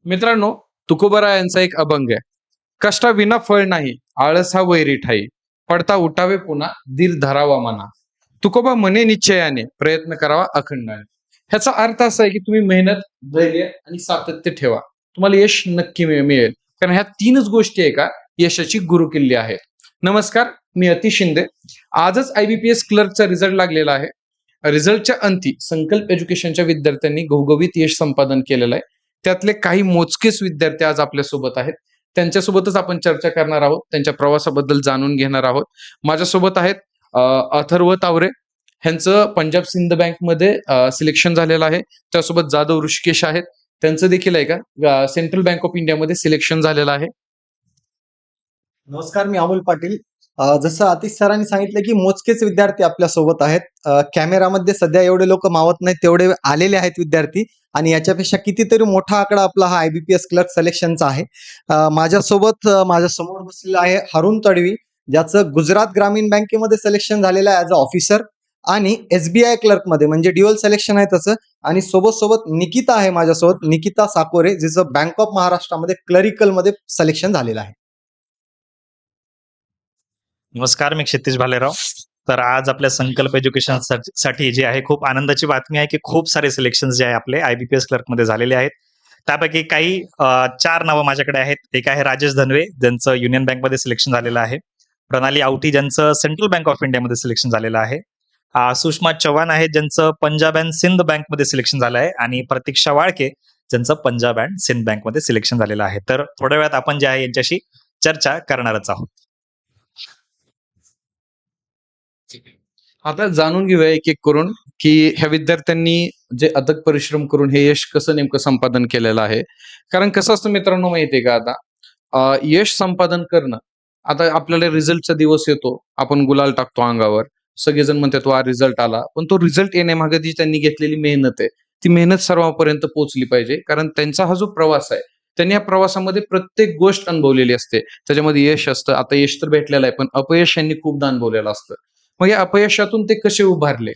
मित्रांनो, तुकोबरा यांचा एक अभंग आहे. कष्टा विना फळ नाही, आळस हा वैरी ठाई. पडता उठावे पुन्हा, धीर धरावा मना. तुकोबा म्हणे निश्चयाने, प्रयत्न करावा अखंडाने. ह्याचा अर्थ असा आहे की तुम्ही मेहनत, धैर्य आणि सातत्य ठेवा. तुम्हाला यश नक्की मिळेल. कारण ह्या तीनच गोष्टी आहे का यशाची गुरुकिल्ली आहेत. नमस्कार, मी अति शिंदे. आजच IBPS क्लर्कचा रिझल्ट लागलेला आहे. रिझल्टच्या अंती संकल्प एज्युकेशनच्या विद्यार्थ्यांनी घवघवीत यश संपादन केलेलं आहे. त्यातले काही मोजकेच विद्यार्थी आज आपल्यासोबत आहेत. त्यांच्यासोबतच आपण चर्चा करणार आहोत. त्यांच्या प्रवासाबद्दल जाणून घेणार आहोत. माझ्यासोबत आहेत अथर्व तावरे. ह्यांचं पंजाब सिंध बँकमध्ये सिलेक्शन झालेलं आहे. त्यासोबत जाधव ऋषिकेश आहेत. त्यांचं देखील आहे का सेंट्रल बँक ऑफ इंडियामध्ये सिलेक्शन झालेलं आहे. नमस्कार, मी अमोल पाटील. जसं आतिश सरांनी सांगितलं की मोजकेच विद्यार्थी आपल्या सोबत आहेत. कॅमेरामध्ये सध्या एवढे लोक मावत नाहीत तेवढे आलेले आहेत विद्यार्थी, आणि याच्यापेक्षा कितीतरी मोठा आकडा आपला हा IBPS क्लर्क सिलेक्शनचा आहे. माझ्यासोबत माझ्या समोर बसलेला आहे हरुण तडवी, ज्याचं गुजरात ग्रामीण बँकेमध्ये सिलेक्शन झालेलं आहे ॲज अ ऑफिसर, आणि SBI क्लर्कमध्ये म्हणजे ड्युअल सिलेक्शन आहे त्याचं. आणि सोबत निकिता आहे माझ्यासोबत, निकिता साकोरे, जिचं बँक ऑफ महाराष्ट्रामध्ये क्लरिकलमध्ये सिलेक्शन झालेलं आहे. नमस्कार, मी क्षितिज भालेराव. तर आज आपल्या संकल्प एज्युकेशन साठी जे आहे खूप आनंदाची बातमी आहे की खूप सारे सिलेक्शन जे आहे आपले IBPS क्लर्कमध्ये झालेले आहेत. त्यापैकी काही 4 नावं माझ्याकडे आहेत. एक आहे राजेश धनवे, ज्यांचं युनियन बँकमध्ये सिलेक्शन झालेलं आहे. प्रणाली आवटी, ज्यांचं सेंट्रल बँक ऑफ इंडियामध्ये सिलेक्शन झालेलं आहे. सुषमा चव्हाण आहेत, ज्यांचं पंजाब अँड सिंध बँकमध्ये सिलेक्शन झालं आहे. आणि प्रतीक्षा वाळके, ज्यांचं पंजाब अँड सिंध बँकमध्ये सिलेक्शन झालेलं आहे. तर थोड्या वेळात आपण जे आहे यांच्याशी चर्चा करणारच आहोत. आता जाणून घेऊया एक एक करून की ह्या विद्यार्थ्यांनी जे अथक परिश्रम करून हे यश कसं नेमकं संपादन केलेलं आहे. कारण कसं असतं मित्रांनो माहितीये का, आता यश संपादन करणं, आता आपल्याला रिझल्टचा दिवस येतो, आपण गुलाल टाकतो अंगावर, सगळेजण म्हणतात वा रिझल्ट आला, पण तो रिझल्ट येण्यामागे जी त्यांनी घेतलेली मेहनत आहे ती मेहनत सर्वांपर्यंत पोहोचली पाहिजे. कारण त्यांचा हा जो प्रवास आहे, त्यांनी या प्रवासामध्ये प्रत्येक गोष्ट अनुभवलेली असते. त्याच्यामध्ये यश असतं, आता यश तर भेटलेलं आहे, पण अपयश यांनी खूपदा अनुभवलेलं असतं. मग या अपयशातून ते कसे उभारले,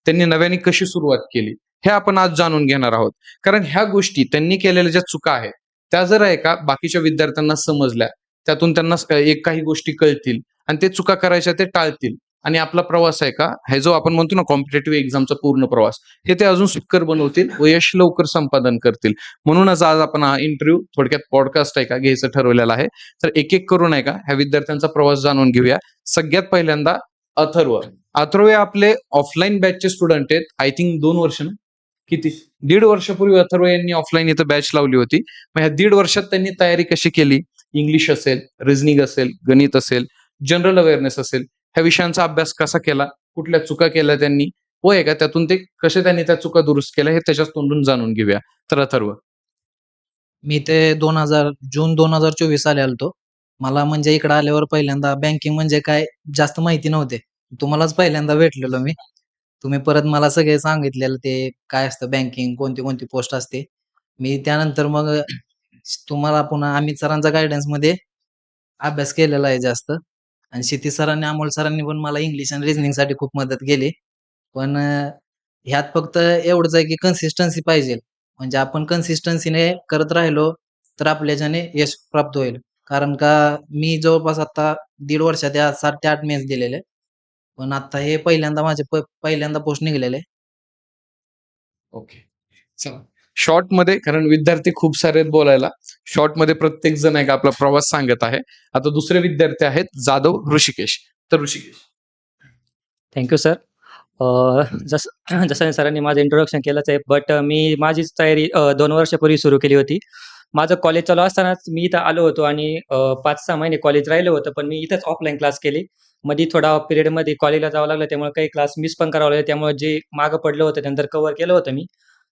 त्यांनी नव्याने कशी सुरुवात केली, हे आपण आज जाणून घेणार आहोत. कारण ह्या गोष्टी त्यांनी केलेल्या ज्या चुका आहेत त्या जर आहे का बाकीच्या विद्यार्थ्यांना समजल्या, त्यातून त्यांना एक काही गोष्टी कळतील आणि ते चुका करायच्या ते टाळतील. आणि आपला प्रवास आहे का, हे जो आपण म्हणतो ना कॉम्पिटेटिव्ह एक्झामचा पूर्ण प्रवास, हे ते अजून सुकर बनवतील व यश लवकर संपादन करतील. म्हणूनच आज आपण हा इंटरव्ह्यू थोडक्यात पॉडकास्ट आहे का घ्यायचं ठरवलेलं आहे. तर एक एक करून आहे का ह्या विद्यार्थ्यांचा प्रवास जाणून घेऊया. सगळ्यात पहिल्यांदा अथर्व. अथर्व हे आपले ऑफलाईन बॅचचे स्टुडंट आहेत. आय थिंक 2 वर्ष ना, किती 1.5 वर्षापूर्वी अथर्व यांनी ऑफलाईन इथं बॅच लावली होती. मग ह्या 1.5 वर्षात त्यांनी तयारी कशी केली, इंग्लिश असेल, रिझनिंग असेल, गणित असेल, जनरल अवेअरनेस असेल, ह्या विषयांचा अभ्यास कसा केला, कुठल्या चुका केल्या त्यांनी, व आहे का त्यातून ते कसे त्यांनी त्या चुका दुरुस्त केल्या, हे त्याच्याच तोंडून जाणून घेऊया. तर अथर्व. मी ते 2024 साली आलतो. मला म्हणजे इकडे आल्यावर पहिल्यांदा बँकिंग म्हणजे काय जास्त माहिती नव्हते. तुम्हालाच पहिल्यांदा भेटलेलो मी. तुम्ही परत मला सगळे सांगितलेलं ते काय असतं बँकिंग, कोणती पोस्ट असते. मी त्यानंतर मग तुम्हाला पुन्हा अमित सरांचा गाईडन्समध्ये अभ्यास केलेला आहे जास्त. आणि क्षितिज सरांनी, अमोल सरांनी पण मला इंग्लिश आणि रिझनिंगसाठी खूप मदत केली. पण ह्यात फक्त एवढंच आहे की कन्सिस्टन्सी पाहिजे. म्हणजे आपण कन्सिस्टन्सीने करत राहिलो तर आपल्याच्याने यश प्राप्त होईल. कारण का मी जवळपास आता 1.5 वर्षात या 7 ते 8 मॅच दिलेले. पण आता हे पहिल्यांदा माझे पहिल्यांदा पोस्ट निघलेले. ओके, चला शॉर्ट मध्ये, कारण विद्यार्थी खूप सारे आहेत बोलायला, शॉर्ट मध्ये प्रत्येक जण आहे का आपला प्रवास सांगत आहे. आता दुसरे विद्यार्थी आहेत जाधव ऋषिकेश. तर ऋषिकेश. Thank you sir. जसं जसं सरांनी माझं इंट्रोडक्शन केलंच आहे, बट मी माझीच तयारी 2 वर्षापूर्वी सुरू केली होती. माझं कॉलेज चालू असतानाच मी इथं आलो होतो आणि 5-6 महिने कॉलेज राहिलं होतं, पण मी इथंच ऑफलाईन क्लास केली. मध्ये थोडा पिरियडमध्ये कॉलेजला जावं लागलं, त्यामुळे काही क्लास मिस पण करावं लागले. त्यामुळे जे मागं पडलं होतं नंतर कव्हर केलं होतं मी.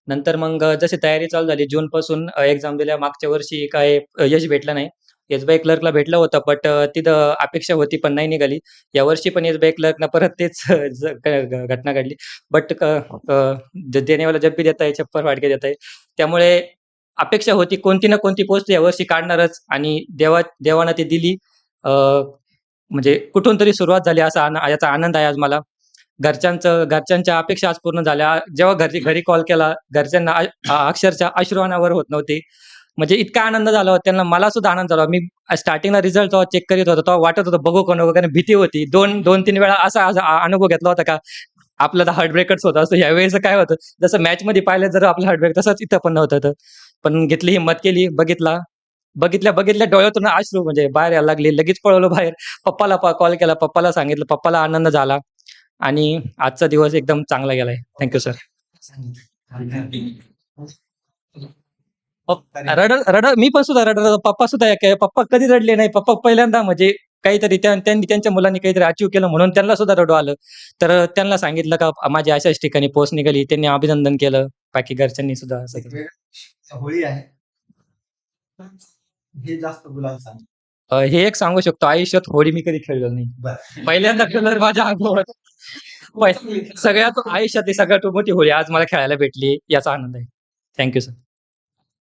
नंतर मग जशी तयारी चालू झाली जूनपासून एक्झाम दिल्या. मागच्या वर्षी काय यश भेटलं नाही. SBI क्लर्कला भेटलं होतं, बट तिथं अपेक्षा होती पण नाही निघाली. यावर्षी पण SBI क्लर्कला परत तेच घटना घडली. बट देने वाला जब भी देता है छप्पर फाड़ के देता है. त्यामुळे अपेक्षा होती कोणती ना कोणती पोस्ट यावर्षी काढणारच, आणि देवानं ती दिली. म्हणजे कुठून तरी सुरुवात झाली, असा याचा आनंद आहे आज मला. घरच्यांच्या अपेक्षा आज पूर्ण झाल्या. जेव्हा घरी कॉल केला, घरच्यांना अक्षरशः अश्रू अनावर होत नव्हते. म्हणजे इतका आनंद झाला होता त्यांना, मला सुद्धा आनंद झाला. मी स्टार्टिंगला रिझल्ट जेव्हा चेक करीत होतो, तेव्हा वाटत होतं बघू का नको, कारण भीती होती. 2-3 वेळा असा असा अनुभव घेतला होता का आपलं तर हार्ट ब्रेकच होतं. असं यावेळेस काय होतं, जसं मॅचमध्ये पाहिलं जर आपलं हार्ट ब्रेक, तसंच इथं पण नव्हतं. पण घेतली, हिंमत केली, बघितल्या डोळ्यातून अश्रू म्हणजे बाहेर यायला लागले. लगेच पळवलो बाहेर. पप्पाला कॉल केला, पप्पाला सांगितलं. पप्पाला आनंद झाला आणि आजचा दिवस एकदम चांगला गेलाय. Thank you sir. मी पण सुद्धा रडत होतो. पप्पा सुद्धा पप्पा कधी रडले नाही. पप्पा पहिल्यांदा म्हणजे काहीतरी त्यांनी त्यांच्या मुलांनी काहीतरी अचीव्ह केलं म्हणून त्यांना सुद्धा रडू आलं. तर त्यांना सांगितलं का माझी अशाच ठिकाणी पोस्ट निघाली. त्यांनी अभिनंदन केलं. बाकी घरच्यांनी सुद्धा असं एक केलं. वेगळं होळी आहे. हे जास्त गुलाल सांग. हे एक सांगू शकतो, आयुष्यात होळी मी कधी खेळलो नाही. बरं. पहिल्यांदा कलर माझ्या अंगावर. सगळ्यात आयुष्यातली सगळ्यात मोठी होळी आज मला खेळायला भेटली, याचा आनंद आहे. Thank you sir.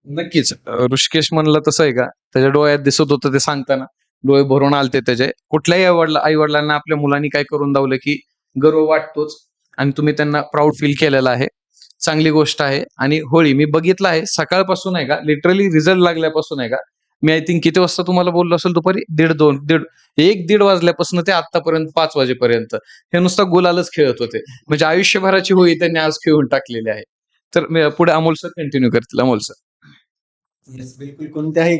नक्कीच. ऋषिकेश म्हणलं तसं आहे का, त्याच्या डोळ्यात दिसत होतं ते सांगताना. डोळे भरून आलते त्याचे. कुठल्याही आई वडिलांना आपल्या मुलांनी काय करून दावलं की गर्व वाटतोच, आणि तुम्ही त्यांना प्राऊड फील केलेलं आहे. चांगली गोष्ट आहे. आणि होळी मी बघितलं आहे सकाळपासून आहे का, लिटरली रिझल्ट लागल्यापासून आहे का, मी आय थिंक किती वाजता तुम्हाला बोललो असेल, दुपारी 1:30 वाजल्यापासून ते आतापर्यंत 5 वाजेपर्यंत हे नुसतं गुलालच खेळत होते. म्हणजे आयुष्यभराची होळी त्यांनी आज खेळून टाकलेली आहे. तर पुढे अमोल सर कंटिन्यू करतील. अमोल सर. येस, बिलकुल. कोणत्याही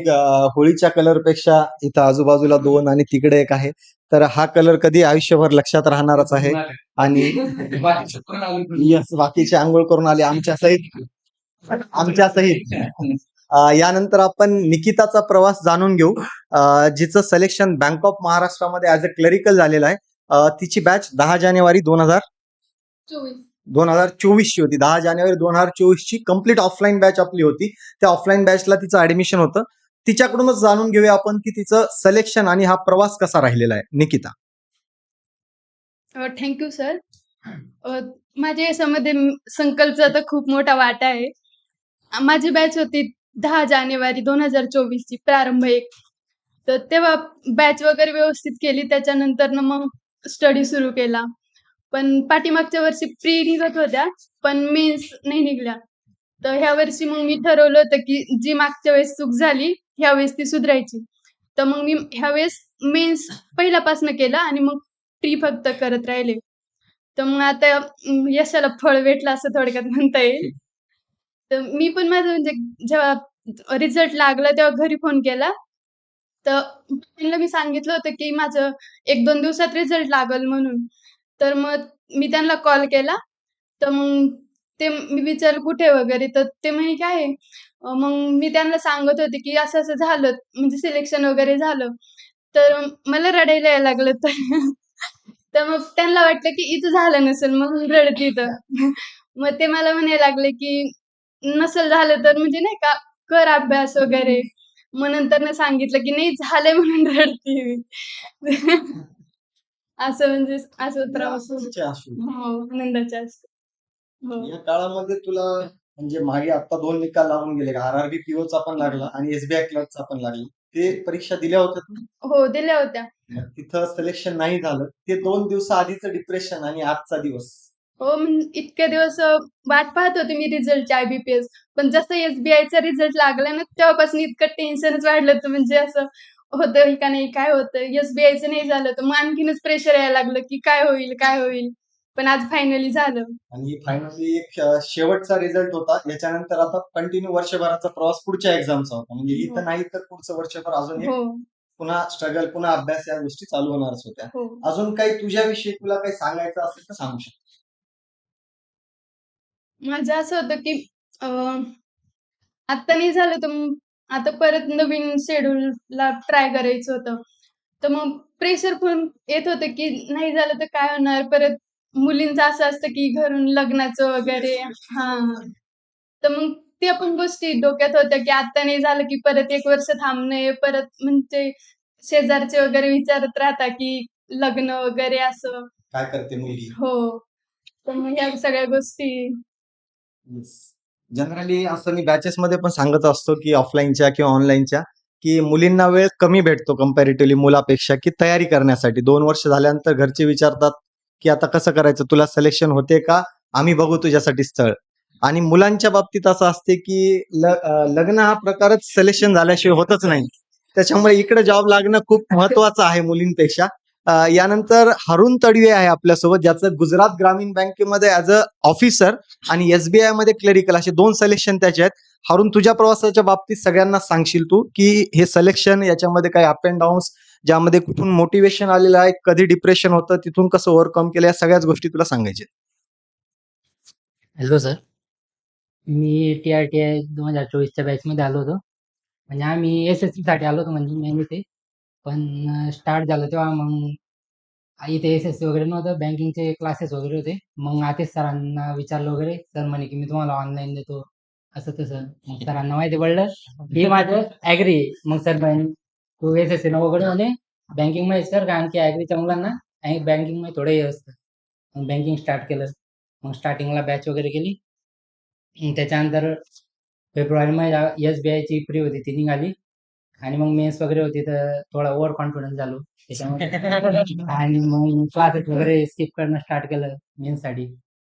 होळीच्या कलरपेक्षा इथं आजूबाजूला 2 आणि तिकडे 1 आहे. तर हा कलर कधी आयुष्यभर लक्षात राहणारच आहे. आणि येस, बाकीचे अंघोळ करून आले आमच्या सहित. यानंतर आपण निकिताचा प्रवास जाणून घेऊ. जिचं सिलेक्शन बँक ऑफ महाराष्ट्रामध्ये ऍज अ क्लरिकल झालेलं आहे. तिची बॅच 10 जानेवारी 2024 ची होती. 10 जानेवारी 2024 ची कंप्लीट ऑफलाईन बॅच आपली होती. त्या ऑफलाईन बॅचला तिचं ऍडमिशन होतं. तिच्याकडूनच जाणून घेऊया आपण की तिचं सिलेक्शन आणि हा प्रवास कसा राहिलेला आहे. निकिता. Thank you sir. माझ्या याच्यामध्ये संकल्पचा तर खूप मोठा वाटा आहे. माझी बॅच होती 10 जानेवारी 2024 ची, प्रारंभ 1. तर तेव्हा बॅच वगैरे व्यवस्थित केली. त्याच्यानंतर मग स्टडी सुरू केला. पण पाठीमागच्या वर्षी प्री निघत होत्या, पण मेन्स नाही निघल्या. तर ह्या वर्षी मग मी ठरवलं होतं की जी मागच्या वेळेस चूक झाली, ह्या वेळेस ती सुधारायची. तर मग मी ह्या वेळेस मेन्स पहिल्यापासून केला आणि मग प्री फक्त करत राहिले. तर मग आता यशाला फळ भेटलं असं थोडक्यात म्हणता येईल. तर मी पण माझं म्हणजे जेव्हा रिझल्ट लागला तेव्हा घरी फोन केला. तर त्यांना मी सांगितलं होतं की माझं 1-2 दिवसात रिझल्ट लागल म्हणून. तर मग मी त्यांना कॉल केला. तर मग मी विचारलं कुठे वगैरे, तर ते म्हणे की आहे. मग मी त्यांना सांगत होते की असं-असं झालं, म्हणजे सिलेक्शन वगैरे झालं. तर मला रडायला यायला लागलं. तर मग त्यांना वाटलं की हिचं झालं नसेल म्हणून रडते तर. मग ते मला म्हणायला लागले की नसेल झालं तर म्हणजे नाही का, कर अभ्यास वगैरे. मग नंतरनं सांगितलं की नाही झालंय म्हणून रडते मी. असं म्हणजे असं प्रवास आनंदाचे अश्रू. हो, आनंदाचे असतं. हो. या काळामध्ये तुला म्हणजे मागे आता 2 निकाल लागून गेले का? आरआरबी पीओचा पण लागला आणि एसबीआय क्लर्कचा पण लागला. ते परीक्षा दिल्या होत्या तू? हो, दिल्या होत्या. तिथं सिलेक्शन नाही झालं. ते 2 दिवसाआधीचं डिप्रेशन आणि आजचा दिवस. हो, इतके दिवस वाट पाहत होते मी रिझल्टची आय-बी-पी-एस. पण जसं एस-बी-आयचा रिझल्ट लागला ना, तेव्हापासून इतकं टेन्शनच वाढलं होतं. म्हणजे असं होतंय का नाही, काय होतंय? एस-बी-आयचं नाही झालं तर मग आणखीनच प्रेशर यायला लागलं की काय होईल, काय होईल? पण आज फायनली झालं. आणि फायनली एक शेवटचा रिझल्ट होता. याच्यानंतर आता कंटिन्यू वर्षभराचा प्रवास पुढच्या एक्झामचा होता. म्हणजे हो. इथं नाही तर पुढचं वर्षभर अजून एक हो, पुन्हा स्ट्रगल, पुन्हा अभ्यास या गोष्टी चालू होणारच होत्या. हो. अजून काही तुझ्याविषयी तुला काही सांगायचं असेल तर सांगू शकतो. माझं असं होतं की आता नाही झालं तर मग आता परत नवीन शेड्यूलला ट्राय करायचं होतं. तर मग प्रेशर पण येत होतं की नाही झालं तर काय होणार? परत मुलींचं असं असतं की घरून लग्नाचं वगैरे. हां. तर मग त्या पण गोष्टी डोक्यात होत्या की आता नाही झालं की परत 1 वर्ष थांबणे, परत म्हणजे शेजारचे वगैरे विचारत राहतात की लग्न वगैरे असं. काय करते मुलगी? हो. तर मग ह्या सगळ्या गोष्टी. जनरली असं मी बॅचेसमध्ये पण सांगत असतो की ऑफलाईनच्या किंवा ऑनलाईनच्या की मुलींना वेळ कमी भेटतो कंपॅरेटिव्हली मुलापेक्षा की तयारी करण्यासाठी. 2 वर्ष झाल्यानंतर घरचे विचारतात की आता कसं करायचं, तुला सिलेक्शन होते का, आम्ही बघू तुझ्यासाठी स्थळ. आणि मुलांच्या बाबतीत असं असते की लग्न हा प्रकारच सिलेक्शन झाल्याशिवाय होतच नाही. त्याच्यामुळे इकडे जॉब लागणं खूप महत्वाचं आहे मुलींपेक्षा. यानंतर हरुण तडवी आहे आपल्यासोबत, ज्याचं गुजरात ग्रामीण बँकेमध्ये ऍज अ ऑफिसर आणि SBI मध्ये क्लेरिकल असे 2 सिलेक्शन त्याचे आहेत. हरुण, तुझ्या प्रवासाच्या बाबतीत सगळ्यांना सांगशील तू की हे सिलेक्शन याच्यामध्ये काही अप अँड डाऊन्स, ज्यामध्ये कुठून मोटिवेशन आलेलं आहे, कधी डिप्रेशन होतं, तिथून कसं ओव्हरकम केलं, या सगळ्याच गोष्टी तुला सांगायच्या. Hello sir. मी TRTI 2024च्या बॅचमध्ये आलो होतो. म्हणजे आम्ही SSCसाठी आलो होतो म्हणजे मेन इथे. पण स्टार्ट झालं तेव्हा मग इथे SSC वगैरे नव्हतं. बँकिंगचे क्लासेस वगैरे होते. मग आतिश सरांना विचारलं वगैरे. सर म्हणे की मी तुम्हाला ऑनलाईन देतो, असं तसं. मग सरांना माहिती पडलं हे माझं ॲग्री आहे. मग सर म्हणे तू SSC नको करू म्हणे, बँकिंगमध्येच कर, कारण की ॲग्रीच्या मुलांना बँकिंगमध्ये थोडं हे असतं. मग बँकिंग स्टार्ट केलं. मग स्टार्टिंगला बॅच वगैरे केली. त्याच्यानंतर फेब्रुवारीमध्ये SBIची प्री होती ती निघाली आणि मग मेन्स वगैरे होती तर थोडा ओव्हर कॉन्फिडन्स झालो त्याच्यामध्ये. आणि मग क्लासेस वगैरे स्किप करणं स्टार्ट केलं मेन्ससाठी.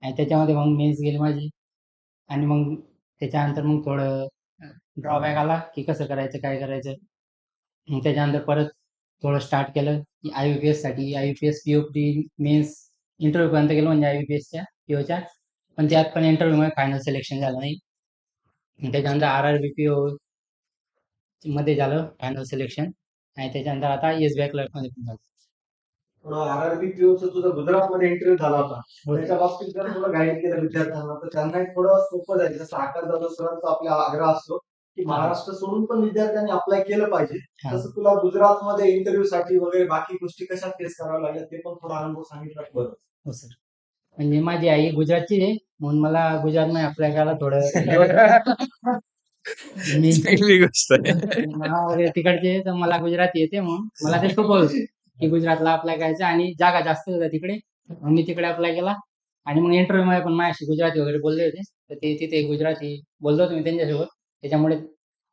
आणि त्याच्यामध्ये मग मेन्स गेली माझी. आणि मग त्याच्यानंतर मग थोडं ड्रॉबॅक आला की कसं करायचं, काय करायचं. मग त्याच्यानंतर परत थोडं स्टार्ट केलं की IBPSसाठी IBPS POP मेन्स इंटरव्ह्यूपर्यंत गेलो, म्हणजे IBPSच्या POच्या. पण त्यात पण इंटरव्ह्यूमध्ये फायनल सिलेक्शन झालं नाही. त्याच्यानंतर RRBPO मध्ये झालं फायनल सिलेक्शन. आणि त्याच्यानंतर आता SBI क्लर्कमध्ये पण झालं. RRBPOचं तुझा गुजरातमध्ये इंटरव्ह्यू झाला होता, हो. त्याच्या बाबतीत जर थोडं गाईड केलं विद्यार्थ्यांना तर त्यांना थोडं सोपं जाईल. जसं आकाश जाधव सरांचा आपला आग्रह असतो की महाराष्ट्र सोडून पण विद्यार्थ्यांनी अप्लाय केलं पाहिजे, हा. तसं तुला गुजरातमध्ये इंटरव्ह्यू साठी वगैरे बाकी गोष्टी कशा फेस कराव्या लागल्या ते पण थोडा अनुभव सांगितला बरं. हो सर. म्हणजे माझी आई गुजरातची आहे, म्हणून मला गुजरातमध्ये अप्लाय करायला थोडं मी चांगली गोष्ट आहे. मामा वगैरे तिकडचे आहे, तर मला गुजराती येते, म्हणून मला ते सोपं होतं की गुजरातला अप्लाय करायचं. आणि जागा जास्त होत्या तिकडे, मग मी तिकडे अप्लाय केला. आणि मग इंटरव्ह्यू मध्ये पण माझ्याशी गुजराती वगैरे बोलले होते, तर ते तिथे गुजराती बोललो होतो मी त्यांच्यासोबत. त्याच्यामुळे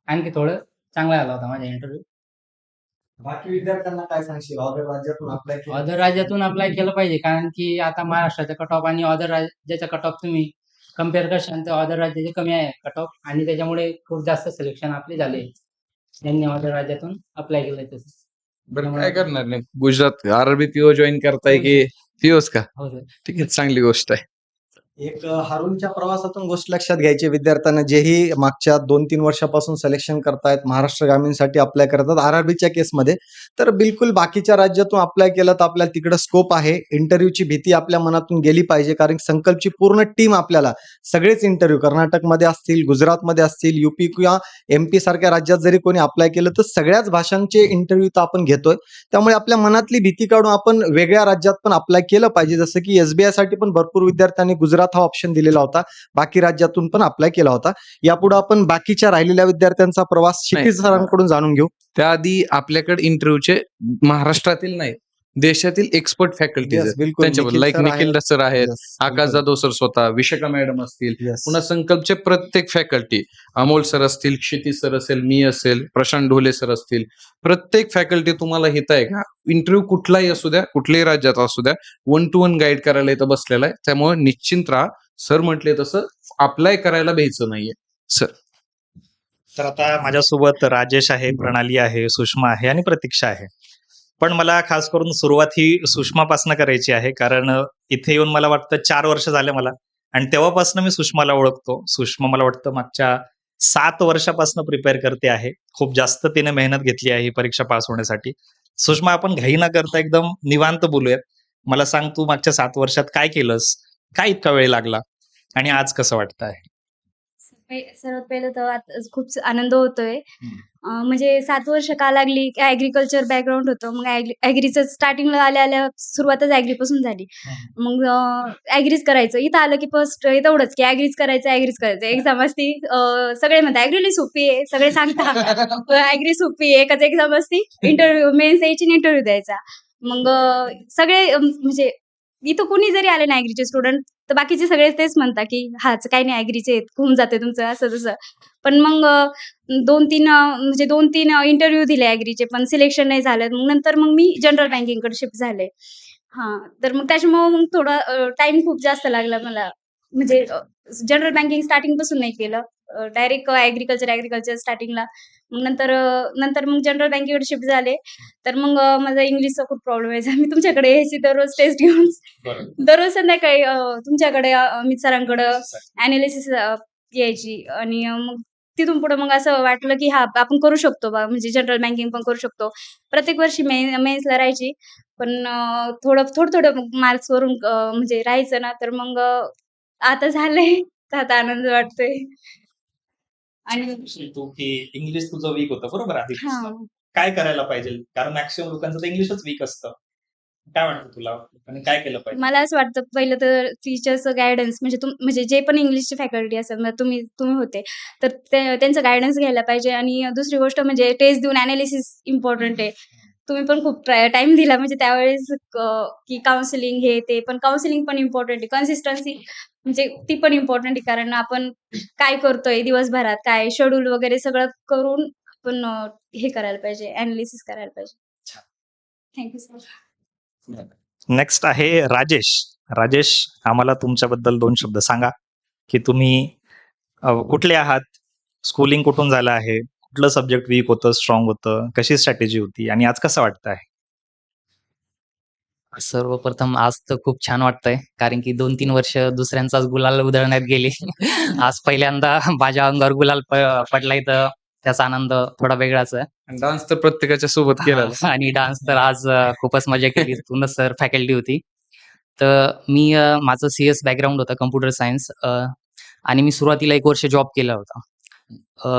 आणखी थोडं चांगला झाला होता माझा इंटरव्ह्यू. बाकी विद्यार्थ्यांना काय सांगशील, अदर राज्यातून अप्लाय केलं? अदर राज्यातून अप्लाय केलं पाहिजे, कारण की आता महाराष्ट्राचा कट ऑफ आणि अदर राज्याचा कट ऑफ तुम्ही कम्पेअर करशाल तर अदर राज्याचे कमी आहे कट ऑफ, आणि त्याच्यामुळे खूप जास्त सिलेक्शन आपले झाले. त्यांनी अदर राज्यातून अप्लाय केलं तसं. बरं, काय करणार नाही गुजरात RRBPO जॉईन करताय की POs का? हो सर. ठीक आहे, चांगली गोष्ट आहे. एक हरुणच्या प्रवासातून गोष्ट लक्षात घ्यायची विद्यार्थ्यांना, जेही मागच्या 2-3 वर्षापासून सिलेक्शन करतायत, महाराष्ट्र ग्रामीणसाठी अप्लाय करतात RRBच्या केसमध्ये, तर बिलकुल बाकीच्या राज्यातून अप्लाय केलं तर आपल्याला तिकडे स्कोप आहे. इंटरव्ह्यूची भीती आपल्या मनातून गेली पाहिजे, कारण संकल्पची पूर्ण टीम आपल्याला सगळेच इंटरव्ह्यू कर्नाटकमध्ये असतील, गुजरातमध्ये असतील, UP किंवा MP सारख्या राज्यात जरी कोणी अप्लाय केलं तर सगळ्याच भाषांचे इंटरव्ह्यू तर आपण घेतोय. त्यामुळे आपल्या मनातली भीती काढून आपण वेगळ्या राज्यात पण अप्लाय केलं पाहिजे. जसं की SBI साठी पण भरपूर विद्यार्थ्यांनी गुजरात हा ऑप्शन दिलेला होता, बाकी राज्यातून पण अप्लाय केला होता. यापुढे आपण बाकीच्या राहिलेल्या विद्यार्थ्यांचा प्रवास क्षितिज सरांकडून जाणून घेऊ. त्याआधी आपल्याकडे इंटरव्ह्यूचे महाराष्ट्रातील नाही, देशातील एक्सपर्ट फॅकल्टीज Yes, आहेत बिलकुल. त्यांच्याबद्दल, निखिल लाईक sir निखिल आहेत. सर आहेत, Yes, आकाश बिलकुल. जाधव सर स्वतः, विशाखा मॅडम असतील, Yes. पुन्हा संकल्पचे प्रत्येक फॅकल्टी, अमोल सर असतील, क्षितिज सर असेल, मी असेल, प्रशांत ढोले सर असतील, प्रत्येक फॅकल्टी तुम्हाला हित आहे का, इंटरव्ह्यू कुठलाही असू द्या, कुठल्याही राज्यात असू द्या, 1 to 1 गाईड करायला इथं बसलेला आहे. त्यामुळे निश्चिंत राहा. सर म्हटले तसं अप्लाय करायला भ्यायचं नाहीये सर. तर आता माझ्यासोबत राजेश आहे, प्रणाली आहे, सुषमा आहे आणि प्रतीक्षा आहे. पण मला खास करून सुरुवात ही सुषमापासून करायची आहे, कारण इथे येऊन मला वाटतं 4 वर्ष झाले मला, आणि तेव्हापासून मी सुषमाला ओळखतो. सुषमा मला वाटतं मागच्या 7 वर्षापासून प्रिपेअर करते आहे. खूप जास्त तिने मेहनत घेतली आहे ही परीक्षा पास होण्यासाठी. सुषमा, आपण घाई न करता एकदम निवांत बोलूयात. मला सांग, तू मागच्या 7 वर्षात काय केलंस, काय इतका वेळ लागला, आणि आज कसं वाटतं आहे? सर्वात पहिलं तर आता खूप आनंद होतोय. म्हणजे 7 वर्ष का लागली? ॲग्रिकल्चर बॅकग्राऊंड होतं. मग ॲग्रीचं स्टार्टिंगला आल्या सुरुवातच ॲग्रीपासून झाली. मग ॲग्रीच करायचं. इथं आलं की फर्स्ट तेवढंच की ॲग्रीच करायचं. एक्झाम असती. सगळे म्हणतात ॲग्री लई सोपी आहे. सगळे सांगतात ॲग्री सोपी आहे. एकच एक्झाम असती. इंटरव्ह्यू मेन्स यायची आणि इंटरव्ह्यू द्यायचा. मग सगळे म्हणजे इथं कुणी जरी आले ना ॲग्रीचे स्टुडंट, तर बाकीचे सगळे तेच म्हणतात की हाच काही नाही ॲग्रीचे आहेत, होऊन जाते तुमचं असं तसं. पण मग 2-3 म्हणजे 2-3 इंटरव्ह्यू दिले ॲग्रीचे, पण सिलेक्शन नाही झालं. मग नंतर मग मी जनरल बँकिंगकडे शिफ्ट झाले. हां, तर मग त्याच्यामुळं मग थोडा टाईम खूप जास्त लागला मला. म्हणजे जनरल बँकिंग स्टार्टिंगपासून नाही केलं. डायरेक्ट ॲग्रीकल्चर स्टार्टिंगला. मग नंतर मग जनरल बँकेकडे शिफ्ट झाले. तर मग माझा इंग्लिशचा खूप प्रॉब्लेम व्हायचा. मी तुमच्याकडे यायची दररोज टेस्ट घेऊन. दररोज संध्याकाळी तुमच्याकडे अमित सरांकडं ॲनालिसिस यायची आणि मग तिथून पुढे मग असं वाटलं, की हां, आपण करू शकतो बा म्हणजे जनरल बँकिंग पण करू शकतो. प्रत्येक वर्षी मेन्सला राहायची. पण थोडं मार्क्सवरून म्हणजे राहायचं ना, तर मग आता झालंय. तर आता आनंद वाटतोय. आणि म्हणशील तू की इंग्लिश तुझं वीक होतं बरोबर आधीपासून. हां. काय करायला पाहिजे? कारण मॅक्सिमम लोकांचं तर इंग्लिशच वीक असतं. काय वाटतं तुला? आणि काय केलं पाहिजे? मला असं वाटतं पहिलं तर टीचर्सचं गाईडन्स म्हणजे जे पण इंग्लिशचे फॅकल्टी असेल, मग तुम्ही होते, तर त्यांचं गाईडन्स घ्यायला पाहिजे आणि दुसरी गोष्ट म्हणजे टेस्ट देऊन ॲनालिसिस इम्पॉर्टंट आहे. तुम्ही पण खूप टाईम दिला म्हणजे त्यावेळेस की काउन्सिलिंग हे ते, पण काउन्सिलिंग पण इम्पॉर्टंट आहे. कन्सिस्टन्सी म्हणजे ती पण इम्पॉर्टंट आहे. कारण आपण काय करतोय दिवसभरात, काय शेड्यूल वगैरे सगळं करून आपण हे करायला पाहिजे, ॲनालिसिस करायला पाहिजे. Thank you sir. नेक्स्ट आहे राजेश. राजेश, आम्हाला तुमच्याबद्दल 2 शब्द सांगा, की तुम्ही कुठले आहात? स्कूलिंग कुठून झालं आहे? कुठलं सब्जेक्ट वीक होतं, स्ट्राँग होतं? कशी स्ट्रॅटेजी होती आणि आज कसं वाटतंय? सर्वप्रथम आज तर खूप छान वाटतंय. कारण की 2-3 वर्ष दुसऱ्यांचाच गुलाल उधळण्यात गेली. आज पहिल्यांदा माझ्या अंगावर गुलाल पडलाय तर त्याचा आनंद थोडा वेगळाच आहे. डान्स तर प्रत्येकाच्या सोबत केला. आणि डान्स तर आज खूपच मजा केली. पूर्ण सर फॅकल्टी होती. तर मी माझं सीएस बॅकग्राऊंड होतं कॉम्प्युटर सायन्स आणि मी सुरुवातीला 1 वर्ष जॉब केला होता.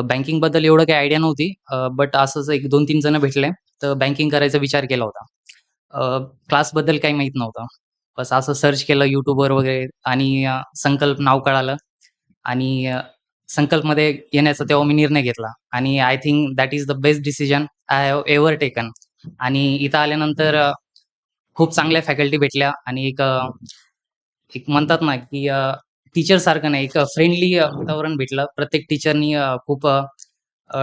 बँकिंगबद्दल एवढं काही आयडिया नव्हती. बट असंच एक 2-3 जण भेटले, तर बँकिंग करायचा विचार केला होता. क्लासबद्दल काही माहीत नव्हतं. बस असं सर्च केलं YouTubeवर वगैरे आणि संकल्प नाव कळालं आणि संकल्पमध्ये येण्याचा तेव्हा मी निर्णय घेतला आणि I think that is the best decision I have ever taken. आणि इथं आल्यानंतर खूप चांगल्या फॅकल्टी भेटल्या आणि एक म्हणतात ना, की टीचरसारखं नाही, एक फ्रेंडली वातावरण भेटलं. प्रत्येक टीचरनी खूप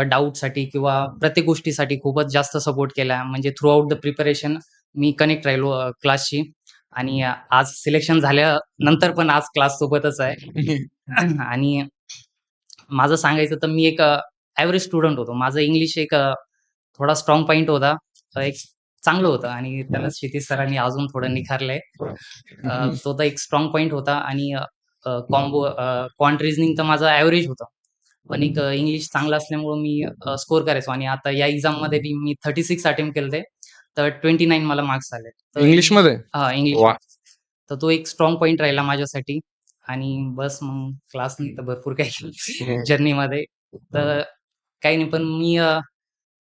डाऊटसाठी किंवा प्रत्येक गोष्टीसाठी खूपच जास्त सपोर्ट केला. म्हणजे through out the preparation me connect राहिलो क्लासशी आणि आज सिलेक्शन झाल्यानंतर पण आज क्लास सोबतच आहे. आणि माझं सांगायचं तर मी एक ॲव्हरेज स्टुडंट होतो. माझं इंग्लिश एक थोडा स्ट्राँग पॉइंट होता. एक चांगलं होतं आणि त्याला क्षितिज सरांनी अजून थोडं निखारलंय. तो तर एक स्ट्राँग पॉइंट होता आणि क्वांट रिझनिंग तर माझं ॲव्हरेज होतं. पण एक इंग्लिश चांगलं असल्यामुळं मी स्कोर करायचो आणि आता या एक्झाममध्ये बी मी 36 अटेम्प्ट केलते. तर 29 मला मार्क्स आले. तर इंग्लिशमध्ये? हां, इंग्लिश. वाह! तर तो एक स्ट्राँग पॉइंट राहिला माझ्यासाठी आणि बस मग क्लासनी तर भरपूर काही जर्नीमध्ये. तर काही नाही, पण मी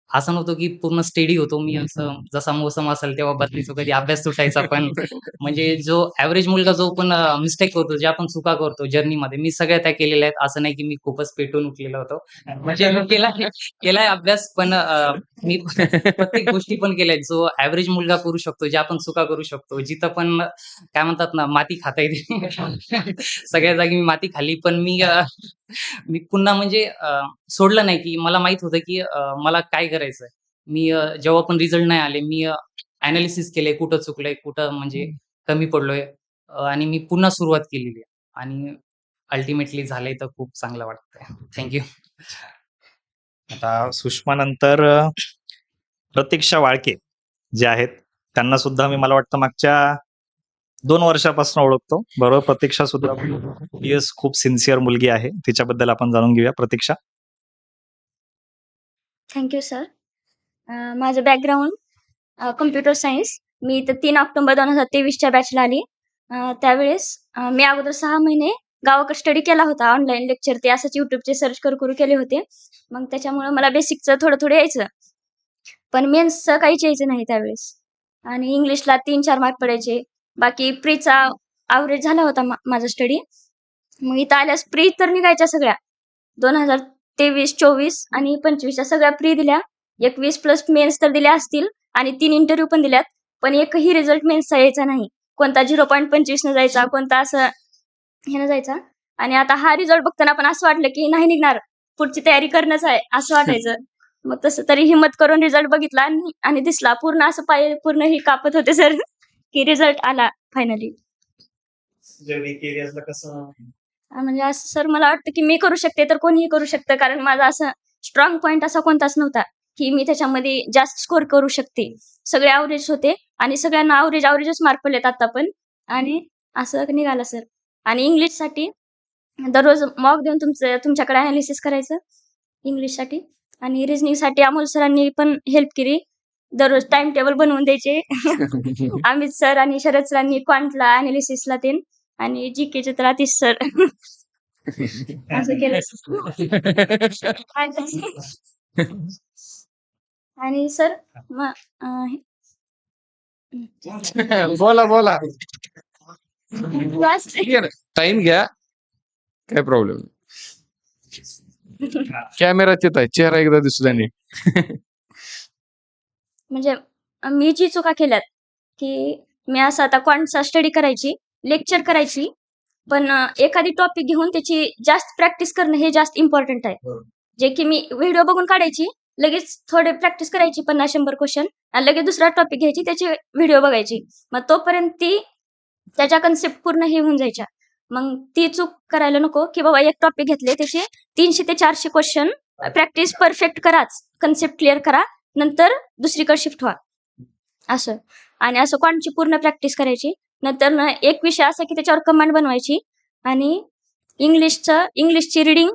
असं नव्हतं की पूर्ण स्टेडी होतो. मी असं जसा मोसम असेल तेव्हा बदलायचो. कधी अभ्यास सुटायचा पण म्हणजे जो ॲव्हरेज मुलगा जो पण मिस्टेक करतो, ज्या आपण चुका करतो जर्नीमध्ये, मी सगळ्या त्या केलेल्या आहेत. असं नाही की मी खूपच पेटून उठलेलो होतो. म्हणजे मी केलाय अभ्यास पण मी प्रत्येक गोष्टी पण केल्यात, जो ॲव्हरेज मुलगा करू शकतो, ज्या आपण चुका करू शकतो. जिथं पण काय म्हणतात ना, माती खाता येते. सगळ्या जागी मी माती खाल्ली. पण मी पुन्हा म्हणजे सोडलं नाही, की मला माहीत होतं, की मला काय करायचंय. मी जेव्हा पण रिझल्ट नाही आले, मी ॲनालिसिस केलंय, कुठं चुकलंय, कुठं म्हणजे कमी पडलोय आणि मी पुन्हा सुरुवात केलेली आहे आणि अल्टिमेटली झालंय तर खूप चांगलं वाटतंय. थँक आता सुषमानंतर प्रतीक्षा वाळके जे आहेत, त्यांना सुद्धा मला वाटतं मागच्या 2 वर्षापासून ओळखतो. बरोबर, प्रतीक्षा सुद्धा खूप सिन्सिअर मुलगी आहे. तिच्याबद्दल आपण जाणून घेऊया. प्रतीक्षा. Thank sir. माझं बॅकग्राऊंड कॉम्प्युटर सायन्स. मी इथं 3 ऑक्टोबर 2023च्या बॅचला आली. त्यावेळेस मी अगोदर 6 महिने गावाकडे स्टडी केला होता. ऑनलाईन लेक्चर ते असंच YouTubeचे सर्च करू केले होते. मग त्याच्यामुळं मला बेसिकचं थोडं यायचं. पण मेन्सचं काहीच यायचं नाही त्यावेळेस. आणि इंग्लिशला 3-4 मार्क पडायचे. बाकी प्रीचा ॲव्हरेज झाला होता माझा स्टडी. मग इथं आल्यास प्री तर निघायच्या सगळ्या. 2023, 24 आणि 25च्या सगळ्या प्री दिल्या. 21 प्लस मेन्स तर दिल्या असतील आणि 3 इंटरव्ह्यू पण दिल्यात. पण एकही रिझल्ट मेन्सचा यायचा नाही. कोणता 0.25 जायचा, कोणता असं ह्यानं जायचा. आणि आता हा रिझल्ट बघताना पण असं वाटलं, की नाही निघणार. पुढची तयारी करणंच आहे असं वाटायचं. मग तसं तरी हिम्मत करून रिझल्ट बघितला आणि दिसला. पूर्ण असं पाय पूर्ण ही कापत होते सर, की रिझल्ट आला फायनली. कसं म्हणजे असं सर मला वाटतं की मी करू शकते तर कोणीही करू शकतं. कारण माझा असं स्ट्राँग पॉइंट असा कोणताच नव्हता, की मी त्याच्यामध्ये जास्त स्कोर करू शकते. सगळे ॲव्हरेज होते आणि सगळ्यांना ॲव्हरेजच मार्क पडलेत आता पण आणि असं निघालं सर. आणि इंग्लिशसाठी दररोज मॉक देऊन तुमच्याकडे एनालिसिस करायचं इंग्लिशसाठी आणि रिझनिंगसाठी अमोल सरांनी पण हेल्प केली. दररोज टाईम टेबल बनवून द्यायचे. अमित सर आणि शरद सरांनी क्वांटला, एनालिसिसला तेन आणि जीकेचे तर आतिश सर. असं केलं. आणि सर मग बोला क्लास टाइम घ्या, काय प्रॉब्लेम कॅमेरा तिथं आहे, चेहरा एकदा दिसू द्या नीट. म्हणजे मी जी चुका केल्यात, की मी असं आता क्वांटचा स्टडी करायची, लेक्चर करायची, पण एखादी टॉपिक घेऊन त्याची जास्त प्रॅक्टिस करणं हे जास्त इम्पॉर्टंट आहे. जे की मी व्हिडिओ बघून काढायची, लगेच थोडे प्रॅक्टिस करायची 50-100 क्वेश्चन आणि लगेच दुसरा टॉपिक घ्यायची, त्याची व्हिडिओ बघायची. मग तोपर्यंत त्याच्या कन्सेप्ट पूर्ण हे होऊन जायच्या. मग ती चूक करायला नको, की बाबा एक टॉपिक घेतले त्याचे 300 ते 400 क्वेश्चन प्रॅक्टिस परफेक्ट कराच, कन्सेप्ट क्लिअर करा, नंतर दुसरीकडे शिफ्ट व्हा. असं. आणि असं क्वांटची पूर्ण प्रॅक्टिस करायची. नंतर ना एक विषय असा की त्याच्यावर कमांड बनवायची आणि इंग्लिशची रीडिंग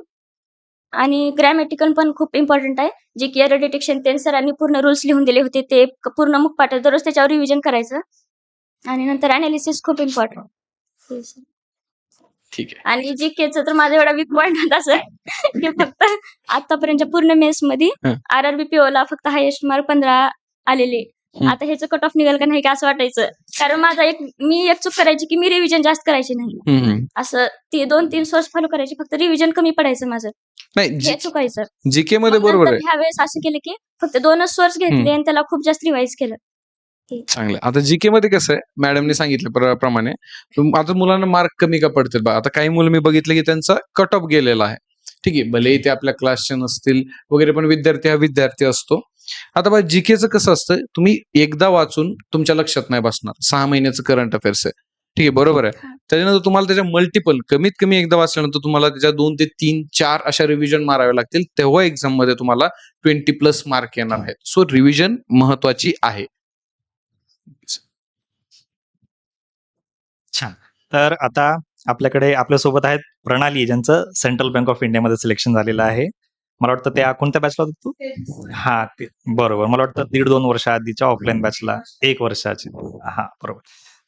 आणि ग्रॅमॅटिकल पण खूप इम्पॉर्टंट आहे. जे की एरर डिटेक्शन ते सरांनी पूर्ण रूल्स लिहून दिले होते. ते पूर्ण मुखपाठ दररोज त्याच्यावर रिव्हिजन करायचं आणि नंतर एनालिसिस खूप इम्पॉर्टंट. ठीक आहे. आणि जीकेचं तर माझा एवढा वीक पॉइंट होता सर, की फक्त आतापर्यंतच्या पूर्ण मेन्समध्ये हं. आर-आर-बी पीओला फक्त हायेस्ट मार्क 15 आलेले. हं. आता ह्याचं कट ऑफ निघाल का नाही का असं वाटायचं. कारण मी एक चूक करायची की मी रिव्हिजन जास्त करायची नाही. असं 2-3 सोर्स फॉलो करायचे, फक्त रिव्हिजन कमी पडायचं माझं. नाही हे चुकायचं. जीके मध्ये मग बरोबर नंतर आहे. ह्यावेळेस असं केलं की फक्त 2च सोर्स घेतले आणि त्याला खूप जास्त रिवाइज केलं. चांगलं. आता जीके मध्ये कसं आहे, मॅडमने सांगितलं प्रमाणे आता मुलांना मार्क कमी का पडतील बा. आता काही मुलं मी बघितलं की त्यांचा कट ऑफ गेलेला आहे. ठीक आहे, भलेही ते आपल्या क्लासचे नसतील वगैरे, पण विद्यार्थी हा विद्यार्थी असतो. आता बघा जीकेचं कसं असतं, तुम्ही एकदा वाचून तुमच्या लक्षात नाही बसणार. 6 महिन्याचं करंट अफेअर्स आहे. ठीक आहे, बरोबर आहे. त्याच्यानंतर तुम्हाला त्याच्या मल्टिपल कमीत कमी एकदा वाचल्यानंतर तुम्हाला त्याच्या 2 ते 3, 4 अशा रिव्हिजन मारावे लागतील. तेव्हा एक्झाम मध्ये तुम्हाला 20+ मार्क येणार आहेत. सो रिव्हिजन महत्वाची आहे. छान. तर आता आपल्यासोबत आहेत प्रणाली, ज्यांचं सेंट्रल बँक ऑफ इंडियामध्ये सिलेक्शन झालेलं आहे. मला वाटतं त्या कोणत्या बॅचला होता तू? हा, ते बरोबर. मला वाटतं 1.5-2 वर्ष आधीच्या ऑफलाईन बॅचला 1 वर्षाची. हा, बरोबर.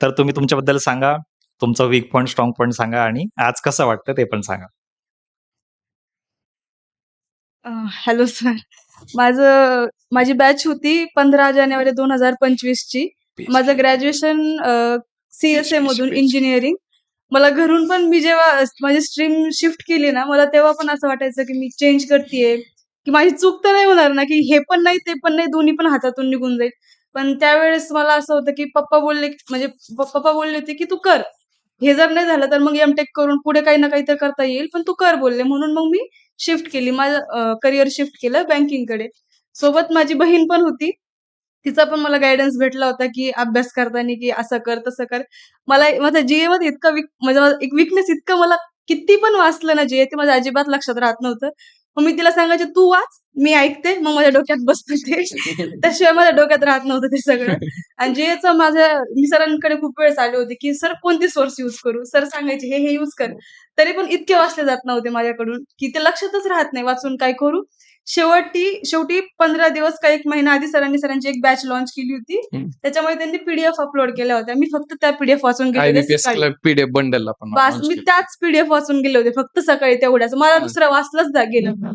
तर तुम्ही तुमच्याबद्दल सांगा, तुमचा वीक पॉईंट, स्ट्रॉंग पॉईंट सांगा आणि आज कसं वाटतं ते पण सांगा. Hello sir. माझी बॅच होती 15 जानेवारी 2025 ची. माझं ग्रॅज्युएशन CSA मधून इंजिनिअरिंग. मला घरून पण मी जेव्हा माझी स्ट्रीम शिफ्ट केली ना, मला तेव्हा पण असं वाटायचं की मी चेंज करतीये, की माझी चूक तर नाही होणार ना, की हे पण नाही, ते पण नाही, दोन्ही पण हातातून निघून जाईल. पण त्यावेळेस मला असं होतं की पप्पा बोलले होते की "तू कर. हे जर नाही झालं तर मग एम-टेक करून पुढे काही ना काहीतरी करता येईल, पण तू कर" बोलले. म्हणून मग मी शिफ्ट केली. माझं करियर शिफ्ट केलं बँकिंगकडे. सोबत माझी बहीण पण होती. तिचा पण मला गाईडन्स भेटला होता, की अभ्यास करताना, की असं कर, तसं कर. माझा जीएमध्ये इतका म्हणजे माझा एक वीकनेस इतकं मला किती पण वाचलं ना जीए, ते माझ्या अजिबात लक्षात राहत नव्हतं. मग मी तिला सांगायचे, "तू वाच, मी ऐकते." मग माझ्या डोक्यात बसतं ते. त्याशिवाय माझ्या डोक्यात राहत नव्हतं ते सगळं. आणि जीएचं मी सरांकडे खूप वेळेस आले होते, की "सर कोणती सोर्स यूज करू?" सर सांगायचे, "हे यूज कर." तरी पण इतके वाचले जात नव्हते माझ्याकडून, की ते लक्षातच राहत नाही वाचून काय करू. शेवटी 15 दिवस का 1 महिना आधी सरांची एक बॅच लॉन्च केली होती. त्याच्यामध्ये त्यांनी पीडीएफ अपलोड केल्या होत्या. मी फक्त त्या पीडीएफ वाचून गेले होते IBPS सकाळी. पीडीएफ बंडल आपण बास मी त्याच पीडीएफ वाचून गेले होते फक्त सकाळी तेवढ्याच. मला दुसरं वाचलंच गेलं.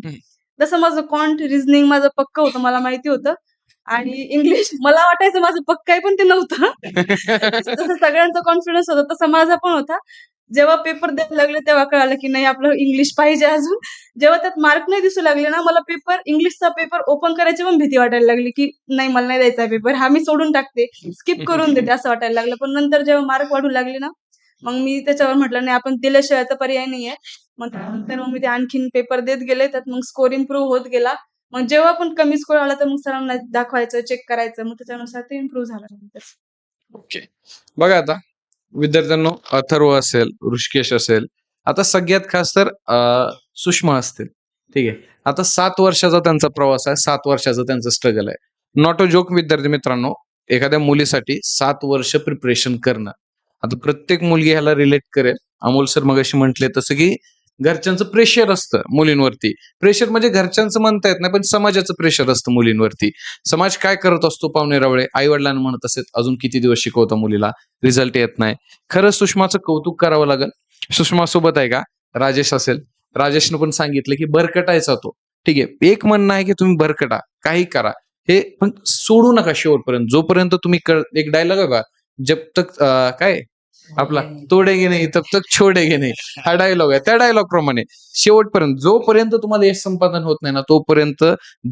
जसं माझं क्वांट, रिझनिंग माझं पक्कं होतं, मला माहिती होतं. आणि इंग्लिश मला वाटायचं माझं पक्कं आहे, पण ते नव्हतं. जसं सगळ्यांचा कॉन्फिडन्स होता तसा माझा पण होता. जेव्हा पेपर द्यायला लागले तेव्हा कळालं, की नाही आपलं इंग्लिश पाहिजे अजून. जेव्हा त्यात मार्क नाही दिसू लागले ना, मला इंग्लिशचा पेपर ओपन करायची पण भीती वाटायला लागली, की नाही मला नाही द्यायचा पेपर. हा मी सोडून टाकते, स्किप करून देते असं वाटायला लागलं. पण नंतर जेव्हा मार्क वाढू लागले ना, मग मी त्याच्यावर म्हटलं नाही आपण दिल्याशिवाय तर पर्याय नाहीये. मग त्यानंतर मी ते आणखीन पेपर देत गेले. त्यात मग स्कोर इम्प्रूव्ह होत गेला. मग जेव्हा पण कमी स्कोर आला तर मग सरांना दाखवायचं, चेक करायचं. मग त्याच्यानुसार ते इम्प्रूव्ह झालं नंतर. ओके. बघा आता विद्यार्थ्यांनो, अथर्व असेल, ऋषिकेश असेल, आता सगळ्यात खास तर सुषमा असतील. ठीक आहे. आता 7 वर्षाचा त्यांचा प्रवास आहे, 7 वर्षाचं त्यांचं स्ट्रगल आहे. नॉट अ जोक विद्यार्थी मित्रांनो, एखाद्या मुलीसाठी 7 वर्ष प्रिपरेशन करणं. आता प्रत्येक मुलगी ह्याला रिलेट करेल. अमोल सर मगाशी म्हटले तसं की घरच्यांचं प्रेशर असतं मुलींवरती. प्रेशर म्हणजे घरच्यांचं म्हणता येत नाही, पण समाजाचं प्रेशर असतं मुलींवरती. समाज काय करत असतो पाहुणेरावळे, आई वडिलांना म्हणत असेल अजून किती दिवस शिकवता मुलीला, रिझल्ट येत नाही. खरं सुषमाचं कौतुक करावं लागेल. सुषमा सोबत आहे का राजेश असेल, राजेशनं पण सांगितलं की भरकटायचा तो. ठीक आहे. एक म्हणणं आहे की तुम्ही भरकटा, काही करा, हे पण सोडू नका शेवटपर्यंत. जोपर्यंत तुम्ही एक डायलॉग आहे बा, जब तक काय आपला तोडेगे नाही तब तक छोडेगे नाही, हा डायलॉग आहे. त्या डायलॉग प्रमाणे शेवटपर्यंत जोपर्यंत तुम्हाला यश संपादन होत नाही ना, तोपर्यंत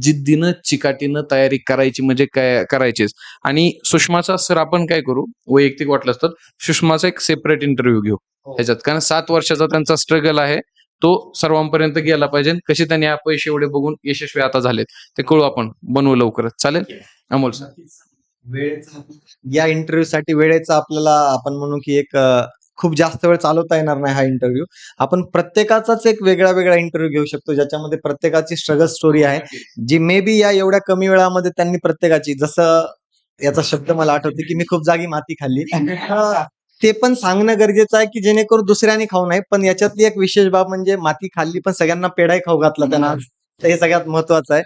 जिद्दीनं चिकाटीनं तयारी करायची, म्हणजे काय करायचीच. आणि सुषमाचा सर आपण काय करू, वैयक्तिक वाटलं असतं सुषमाचा एक सेपरेट इंटरव्ह्यू घेऊ ह्याच्यात, कारण 7 वर्षाचा त्यांचा स्ट्रगल आहे, तो सर्वांपर्यंत गेला पाहिजे. कसे त्यांनी अपयश एवढे बघून यशस्वी आता झालेत ते कळू, आपण बनवू लवकरच. चालेल अमोल सर? वेळेचा या इंटरव्ह्यू साठी वेळेचा आपल्याला आपण म्हणू की एक खूप जास्त वेळ चालवता येणार नाही हा इंटरव्ह्यू. आपण प्रत्येकाचाच एक वेगळा वेगळा इंटरव्ह्यू घेऊ शकतो, ज्याच्यामध्ये प्रत्येकाची स्ट्रगल स्टोरी आहे, जी मे बी या एवढ्या कमी वेळामध्ये त्यांनी प्रत्येकाची, जसं याचा शब्द मला आठवते की मी खूप जागी माती खाल्ली, ते पण सांगणं गरजेचं आहे की जेणेकरून दुसऱ्याने खाऊ नये. पण याच्यातली एक विशेष बाब म्हणजे माती खाल्ली पण सगळ्यांना पेढाही खाऊ घातला त्यांना, तर हे सगळ्यात महत्वाचं आहे.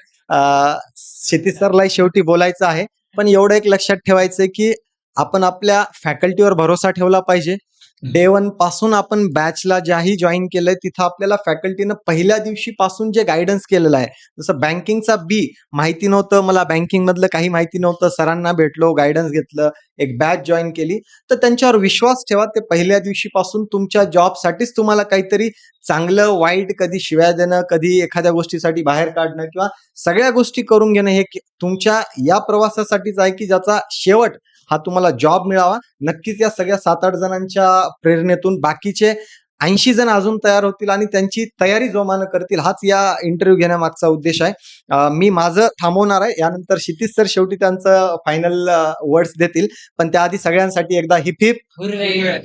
क्षितिज सरला शेवटी बोलायचं आहे, पण एवढं एक लक्षात ठेवायचंय की आपण आपल्या फॅकल्टीवर भरोसा ठेवला पाहिजे. डे 1 पासून आपण बॅचला ज्याही जॉईन केलंय तिथं आपल्याला फॅकल्टीनं पहिल्या दिवशी पासून जे गायडन्स केलेलं आहे, जसं बँकिंगचा बी माहिती नव्हतं मला, बँकिंग मधलं काही माहिती नव्हतं, सरांना भेटलो, गायडन्स घेतलं, एक बॅच जॉईन केली, तर त्यांच्यावर विश्वास ठेवा. ते पहिल्या दिवशीपासून तुमच्या जॉबसाठीच तुम्हाला काहीतरी चांगलं वाईट, कधी शिव्या देणं, कधी एखाद्या गोष्टीसाठी बाहेर काढणं किंवा सगळ्या गोष्टी करून घेणं, हे तुमच्या या प्रवासासाठीच आहे की ज्याचा शेवट हा तुम्हाला जॉब मिळावा. नक्कीच या सगळ्या 7-8 जणांच्या प्रेरणेतून बाकीचे 80 जण अजून तयार होतील आणि त्यांची तयारी जोमानं करतील, हाच या इंटरव्ह्यू घेण्यामागचा उद्देश आहे. मी माझं थांबवणार आहे. यानंतर क्षितिज सर शेवटी त्यांचं फायनल वर्ड्स देतील, पण त्याआधी सगळ्यांसाठी एकदा hip hip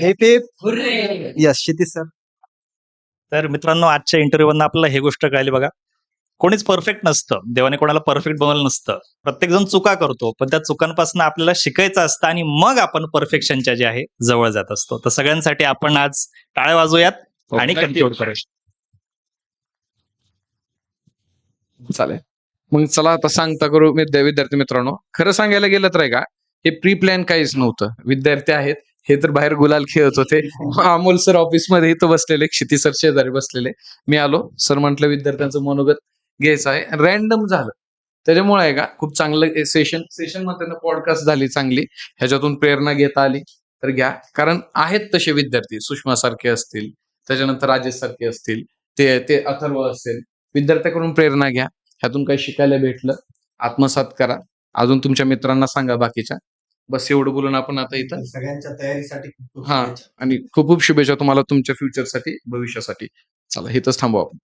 hip hip. Yes Kshitij sir. तर मित्रांनो, आजच्या इंटरव्ह्यूवरनं आपल्याला हे गोष्ट कळली बघा, कोणीच परफेक्ट नसतं, देवाने कोणाला परफेक्ट बनवलं नसतं. प्रत्येक जण चुका करतो, पण त्या चुकांपासून आपल्याला शिकायचं असतं आणि मग आपण परफेक्शनच्या जे आहे जवळ जात असतो. तर सगळ्यांसाठी आपण आज टाळ्या वाजवूयात आणि कन्क्लूड करूया. चालेल. मग चला आता सांगता करू विद्यार्थी मित्रांनो, खरं सांगायला गेलं तर आहे का, हे प्री प्लॅन काहीच नव्हतं. विद्यार्थी आहेत हे तर बाहेर गुलाल खेळत होते. अमोल सर ऑफिसमध्ये इथं बसलेले, क्षितिज सर शेजारी बसलेले. मी आलो, सर म्हटलं विद्यार्थ्यांचं मनोगत घ्यायचं आहे, रॅन्डम झालं. त्याच्यामुळे आहे का खूप चांगलं सेशन मध्ये पॉडकास्ट झाली चांगली, ह्याच्यातून प्रेरणा घेता आली तर घ्या. कारण आहेत तसे विद्यार्थी, सुषमा सारखे असतील, त्याच्यानंतर राजेश सारखे असतील, ते अथर्व असेल, विद्यार्थ्याकडून प्रेरणा घ्या. ह्यातून काही शिकायला भेटलं, आत्मसात करा, अजून तुमच्या मित्रांना सांगा बाकीच्या. बस एवढं बोलून आपण आता इथं सगळ्यांच्या तयारीसाठी खूप खूप हा, शुभेच्छा. आणि खूप खूप शुभेच्छा तुम्हाला तुमच्या फ्युचरसाठी, भविष्यासाठी. चला इथंच थांबू आपण.